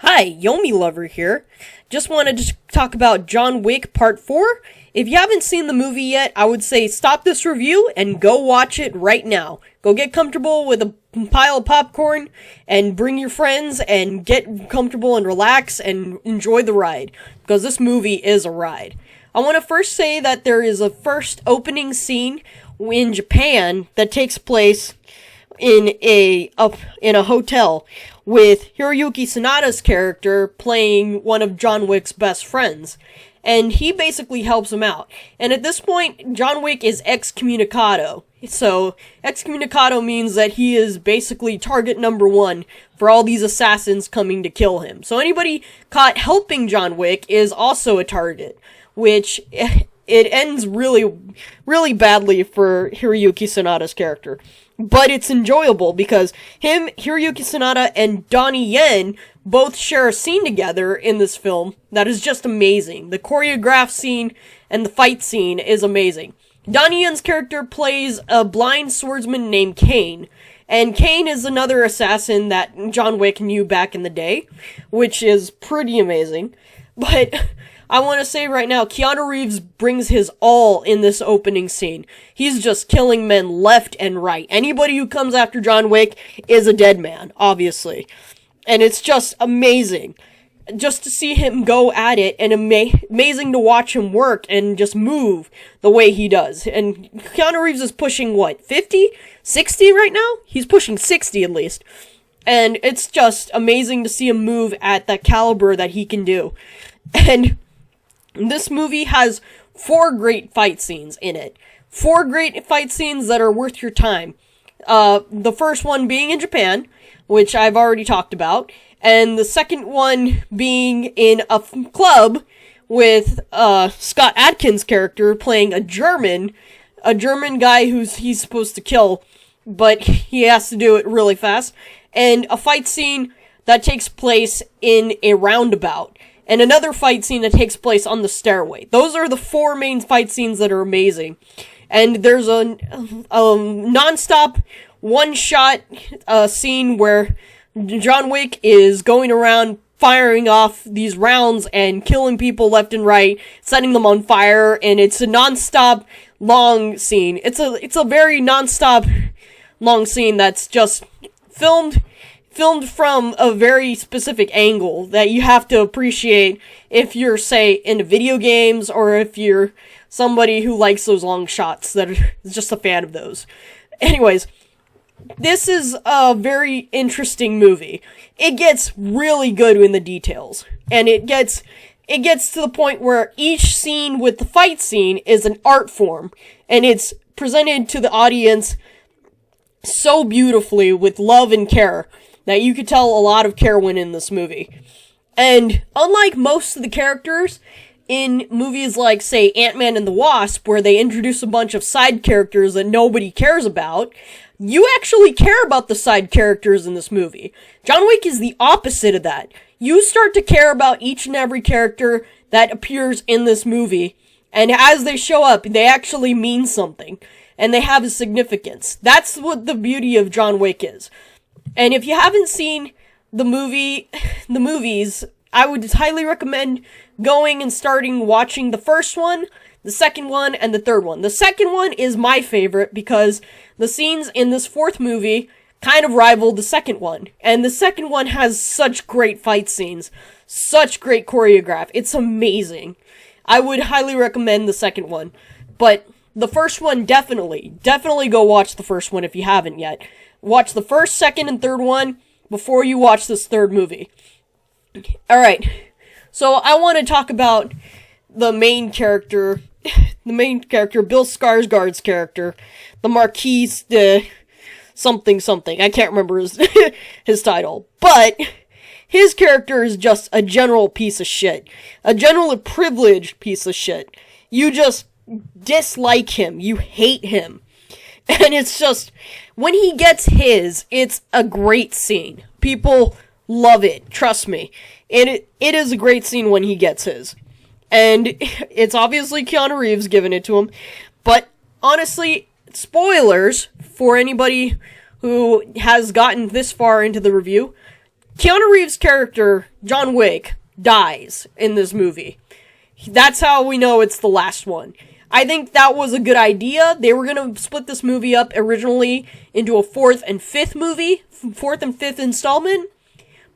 Hi, Yomi Lover here. Just wanted to talk about John Wick Part 4. If you haven't seen the movie yet, I would say stop this review and go watch it right now. Go get comfortable with a pile of popcorn and bring your friends and get comfortable and relax and enjoy the ride. Because this movie is a ride. I want to first say that there is a first opening scene in Japan that takes place in a hotel with Hiroyuki Sanada's character playing one of John Wick's best friends. And he basically helps him out. And at this point, John Wick is excommunicado. So, excommunicado means that he is basically target number one for all these assassins coming to kill him. So anybody caught helping John Wick is also a target, which it ends really, really badly for Hiroyuki Sanada's character. But it's enjoyable because him, Hiroyuki Sanada, and Donnie Yen both share a scene together in this film that is just amazing. The choreographed scene and the fight scene is amazing. Donnie Yen's character plays a blind swordsman named Kane, and Kane is another assassin that John Wick knew back in the day, which is pretty amazing. But I want to say right now, Keanu Reeves brings his all in this opening scene. He's just killing men left and right. Anybody who comes after John Wick is a dead man, obviously. And it's just amazing. Just to see him go at it, and amazing to watch him work and just move the way he does. And Keanu Reeves is pushing, what, 50? 60 right now? He's pushing 60 at least. And it's just amazing to see him move at that caliber that he can do. And this movie has 4 great fight scenes in it. 4 great fight scenes that are worth your time. The first one being in Japan, which I've already talked about. And the second one being in a club with Scott Adkins' character playing a German guy he's supposed to kill, but he has to do it really fast. And a fight scene that takes place in a roundabout. And another fight scene that takes place on the stairway. Those are the 4 main fight scenes that are amazing. And there's a non-stop, one-shot scene where John Wick is going around firing off these rounds and killing people left and right, setting them on fire, and it's a non-stop long scene. It's a very non-stop long scene that's just filmed from a very specific angle that you have to appreciate if you're, say, into video games, or if you're somebody who likes those long shots that are just a fan of those. Anyways, this is a very interesting movie. It gets really good in the details, and it gets to the point where each scene with the fight scene is an art form, and it's presented to the audience so beautifully with love and care that you could tell a lot of care went in this movie. And unlike most of the characters in movies like, say, Ant-Man and the Wasp, where they introduce a bunch of side characters that nobody cares about, you actually care about the side characters in this movie. John Wick is the opposite of that. You start to care about each and every character that appears in this movie, and as they show up, they actually mean something, and they have a significance. That's what the beauty of John Wick is. And if you haven't seen the movies, I would highly recommend going and starting watching the first one, the second one, and the third one. The second one is my favorite because the scenes in this 4th movie kind of rival the second one. And the second one has such great fight scenes, such great choreograph. It's amazing. I would highly recommend the second one. But the first one, definitely go watch the first one if you haven't yet. Watch the first, second, and third one before you watch this third movie. Alright, so I want to talk about the main character, Bill Skarsgård's character, the Marquis de something, I can't remember his title, but his character is just a general piece of shit, a general privileged piece of shit. You just dislike him, you hate him. And it's just, when he gets his, it's a great scene. People love it, trust me. And it is a great scene when he gets his. And it's obviously Keanu Reeves giving it to him. But honestly, spoilers for anybody who has gotten this far into the review, Keanu Reeves' character, John Wick, dies in this movie. That's how we know it's the last one. I think that was a good idea. They were going to split this movie up originally into a fourth and fifth installment.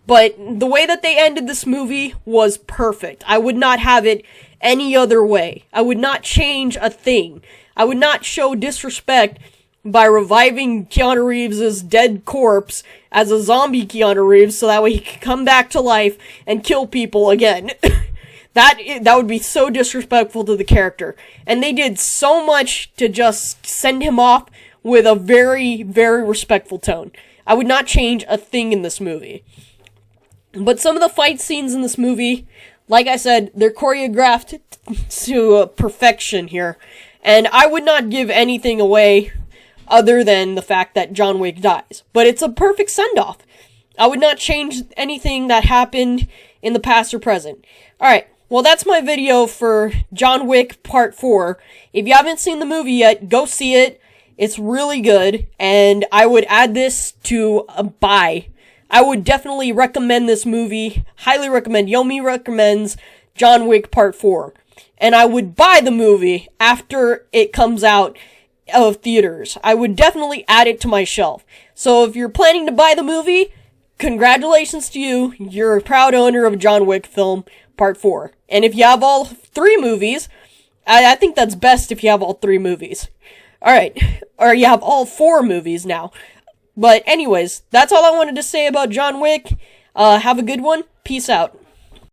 But the way that they ended this movie was perfect. I would not have it any other way. I would not change a thing. I would not show disrespect by reviving Keanu Reeves' dead corpse as a zombie Keanu Reeves so that way he could come back to life and kill people again. That would be so disrespectful to the character. And they did so much to just send him off with a very, very respectful tone. I would not change a thing in this movie. But some of the fight scenes in this movie, like I said, they're choreographed to perfection here. And I would not give anything away other than the fact that John Wick dies. But it's a perfect send-off. I would not change anything that happened in the past or present. Alright, well that's my video for John Wick Part 4. If you haven't seen the movie yet, go see it. It's really good, and I would add this to a buy. I would definitely recommend this movie. Highly recommend. Yomi recommends John Wick Part 4. And I would buy the movie after it comes out of theaters. I would definitely add it to my shelf. So if you're planning to buy the movie, congratulations to you. You're a proud owner of John Wick film Part 4. And if you have all 3 movies, I think that's best if you have all 3 movies. Alright. Or you have all 4 movies now. But anyways, that's all I wanted to say about John Wick. Have a good one. Peace out.